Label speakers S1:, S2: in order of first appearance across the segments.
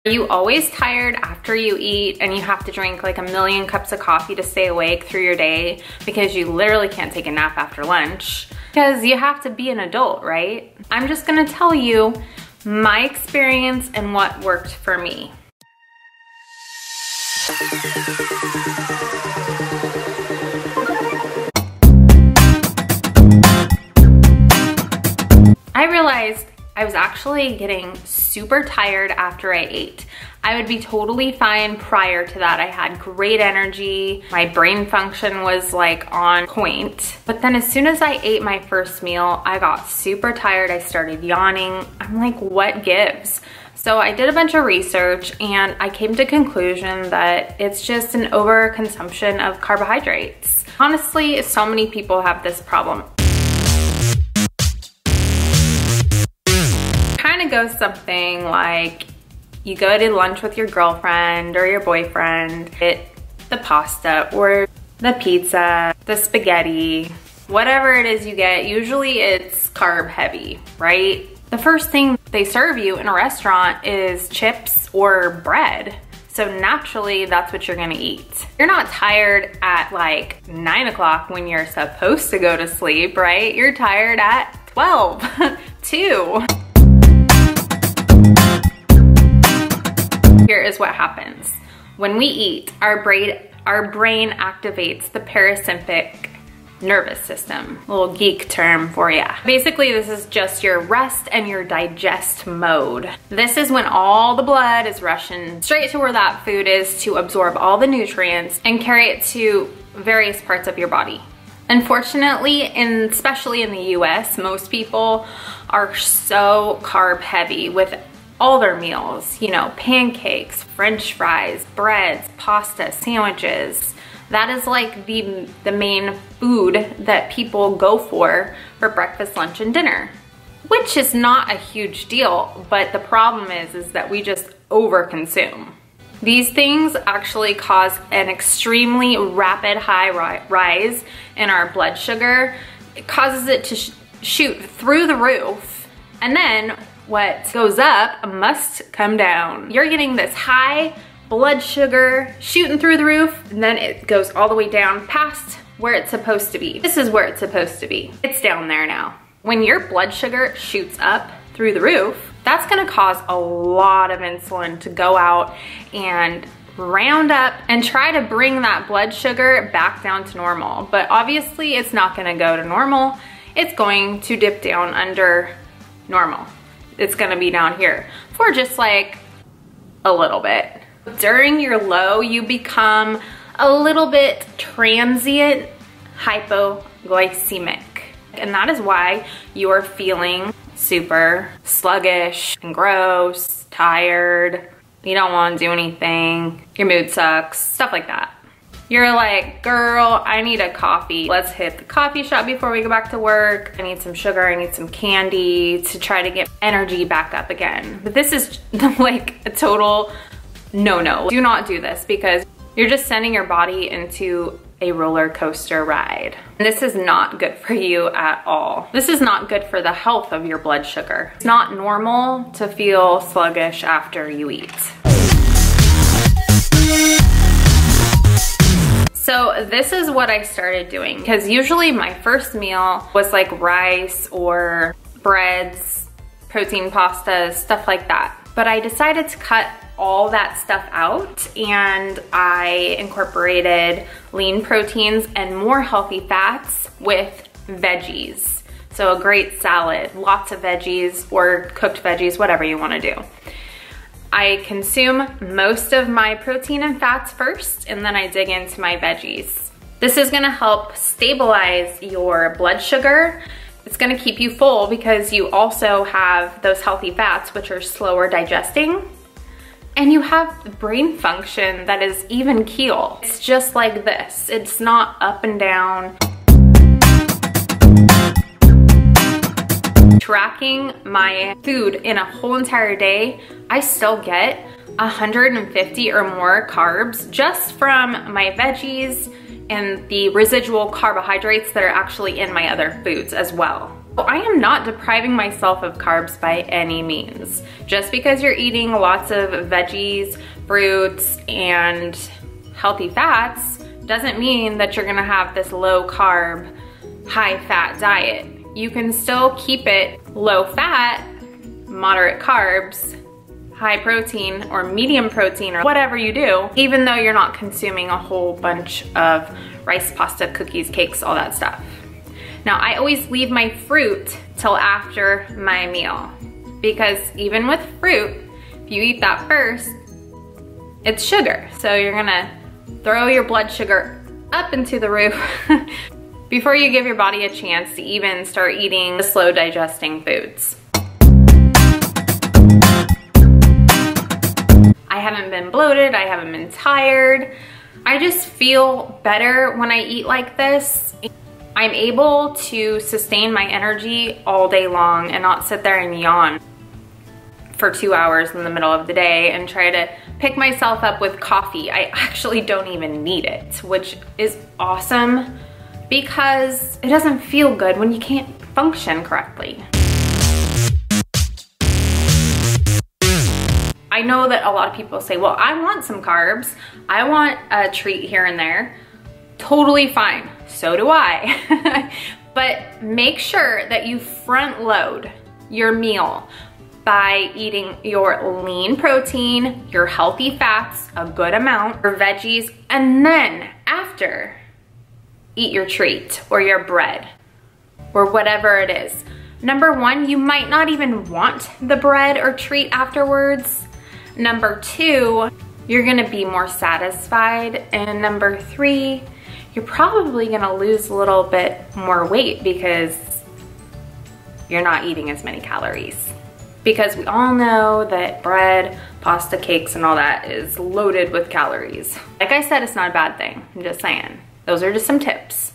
S1: Are you always tired after you eat and you have to drink like 1,000,000 cups of coffee to stay awake through your day because you literally can't take a nap after lunch? Because you have to be an adult, right? I'm just gonna tell you my experience and what worked for me. I realized I was actually getting super tired after I ate. I would be totally fine prior to that. I had great energy. My brain function was like on point. But then as soon as I ate my first meal, I got super tired. I started yawning. I'm like, what gives? So I did a bunch of research and I came to the conclusion that it's just an overconsumption of carbohydrates. Honestly, so many people have this problem. Kind of goes something like you go to lunch with your girlfriend or your boyfriend, get the pasta or the pizza, the spaghetti, whatever it is you get. Usually it's carb heavy, right? The first thing they serve you in a restaurant is chips or bread. So naturally, that's what you're gonna eat. You're not tired at like 9 o'clock when you're supposed to go to sleep, right? You're tired at 12, 2. Here is what happens. When we eat, our brain activates the parasympathetic nervous system. A little geek term for ya. Basically, this is just your rest and your digest mode. This is when all the blood is rushing straight to where that food is to absorb all the nutrients and carry it to various parts of your body. Unfortunately, especially in the US, most people are so carb heavy with all their meals, you know, pancakes, french fries, breads, pasta, sandwiches. That is like the main food that people go for breakfast, lunch, and dinner, which is not a huge deal, but the problem is that we just overconsume. These things actually cause an extremely rapid high rise in our blood sugar. It causes it to shoot through the roof, and then what goes up must come down. You're getting this high blood sugar shooting through the roof, and then it goes all the way down past where it's supposed to be. This is where it's supposed to be. It's down there now. When your blood sugar shoots up through the roof, that's gonna cause a lot of insulin to go out and round up and try to bring that blood sugar back down to normal. But obviously it's not gonna go to normal. It's going to dip down under normal. It's gonna be down here for just like a little bit. During your low, you become a little bit transient hypoglycemic. And that is why you are feeling super sluggish and gross, tired, you don't wanna do anything, your mood sucks, stuff like that. You're like, girl, I need a coffee. Let's hit the coffee shop before we go back to work. I need some sugar, I need some candy to try to get energy back up again. But this is like a total no-no. Do not do this because you're just sending your body into a roller coaster ride. This is not good for you at all. This is not good for the health of your blood sugar. It's not normal to feel sluggish after you eat. So this is what I started doing, because usually my first meal was like rice or breads, protein pastas, stuff like that. But I decided to cut all that stuff out and I incorporated lean proteins and more healthy fats with veggies. So a great salad, lots of veggies or cooked veggies, whatever you want to do. I consume most of my protein and fats first, and then I dig into my veggies. This is gonna help stabilize your blood sugar. It's gonna keep you full because you also have those healthy fats, which are slower digesting. And you have brain function that is even keel. It's just like this. It's not up and down. Tracking my food in a whole entire day, I still get 150 or more carbs just from my veggies and the residual carbohydrates that are actually in my other foods as well. I am not depriving myself of carbs by any means. Just because you're eating lots of veggies, fruits, and healthy fats doesn't mean that you're gonna have this low carb, high fat diet. You can still keep it low fat, moderate carbs, high protein or medium protein or whatever you do, even though you're not consuming a whole bunch of rice, pasta, cookies, cakes, all that stuff. Now, I always leave my fruit till after my meal because even with fruit, if you eat that first, it's sugar. So you're gonna throw your blood sugar up into the roof before you give your body a chance to even start eating the slow digesting foods. I haven't been bloated, I haven't been tired. I just feel better when I eat like this. I'm able to sustain my energy all day long and not sit there and yawn for 2 hours in the middle of the day and try to pick myself up with coffee. I actually don't even need it, which is awesome because it doesn't feel good when you can't function correctly. I know that a lot of people say, well, I want some carbs. I want a treat here and there. Totally fine, so do I. But make sure that you front load your meal by eating your lean protein, your healthy fats, a good amount, your veggies, and then after, eat your treat or your bread or whatever it is. Number one, you might not even want the bread or treat afterwards. Number two, you're gonna be more satisfied. And number three, you're probably gonna lose a little bit more weight because you're not eating as many calories. Because we all know that bread, pasta, cakes, and all that is loaded with calories. Like I said, it's not a bad thing. I'm just saying. Those are just some tips.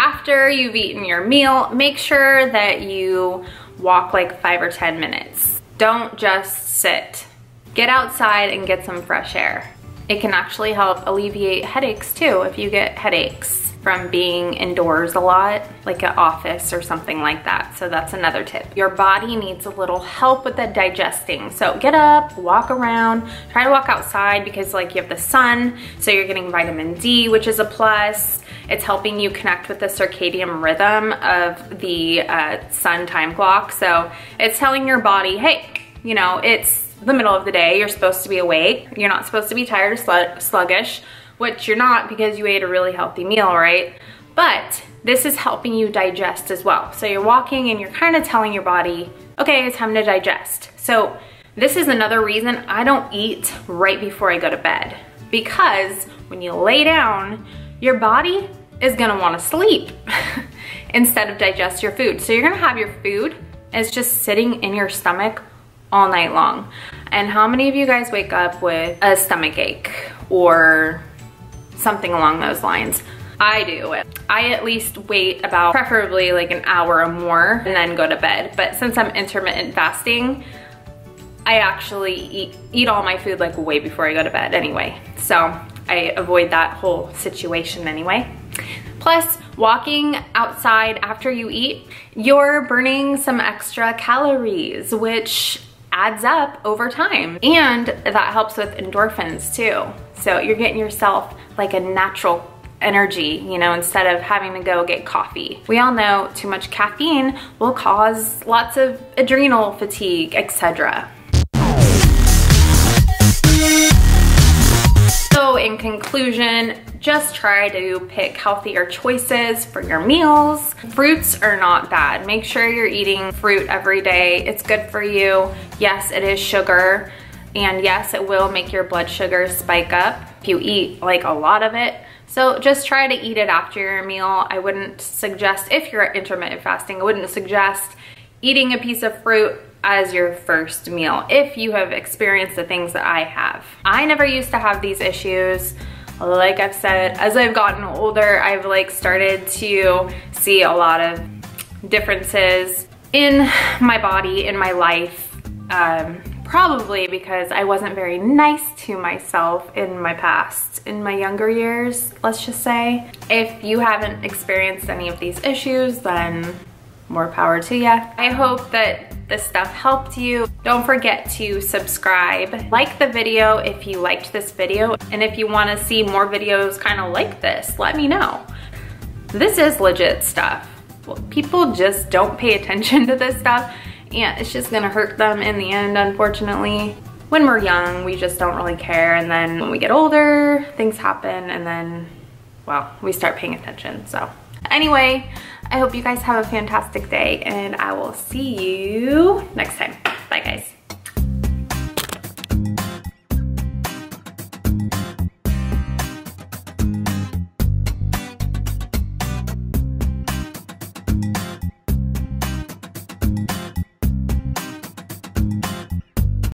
S1: After you've eaten your meal, make sure that you walk like 5 or 10 minutes. Don't just sit. Get outside and get some fresh air. It can actually help alleviate headaches too if you get headaches from being indoors a lot, like an office or something like that. So that's another tip. Your body needs a little help with the digesting. So get up, walk around, try to walk outside because like you have the sun, so you're getting vitamin D, which is a plus. It's helping you connect with the circadian rhythm of the sun time clock. So it's telling your body, hey, you know, it's the middle of the day, you're supposed to be awake. You're not supposed to be tired or sluggish, which you're not because you ate a really healthy meal, right? But this is helping you digest as well. So you're walking and you're kind of telling your body, okay, it's time to digest. So this is another reason I don't eat right before I go to bed, because when you lay down, your body is gonna wanna sleep instead of digest your food. So you're gonna have your food and it's just sitting in your stomach all night long. And how many of you guys wake up with a stomach ache or something along those lines? I do. I at least wait about preferably like an hour or more and then go to bed. But since I'm intermittent fasting, I actually eat all my food like way before I go to bed anyway. So I avoid that whole situation anyway. Plus, walking outside after you eat, you're burning some extra calories, which adds up over time. And that helps with endorphins too. So you're getting yourself like a natural energy, you know, instead of having to go get coffee. We all know too much caffeine will cause lots of adrenal fatigue, etc. So in conclusion, just try to pick healthier choices for your meals. Fruits are not bad. Make sure you're eating fruit every day. It's good for you. Yes, it is sugar. And yes, it will make your blood sugar spike up if you eat like a lot of it. So just try to eat it after your meal. I wouldn't suggest, if you're intermittent fasting, I wouldn't suggest eating a piece of fruit as your first meal if you have experienced the things that I have. I never used to have these issues. Like I've said, as I've gotten older, I've like started to see a lot of differences in my body, in my life, Probably because I wasn't very nice to myself in my past, in my younger years, let's just say. If you haven't experienced any of these issues, then more power to ya. I hope that this stuff helped you. Don't forget to subscribe. Like the video if you liked this video, and if you want to see more videos kind of like this, let me know. This is legit stuff. Well, people just don't pay attention to this stuff, and it's just gonna hurt them in the end, unfortunately. When we're young, we just don't really care, and then when we get older, things happen, and then, well, we start paying attention, so. Anyway, I hope you guys have a fantastic day, and I will see you next time. Bye, guys.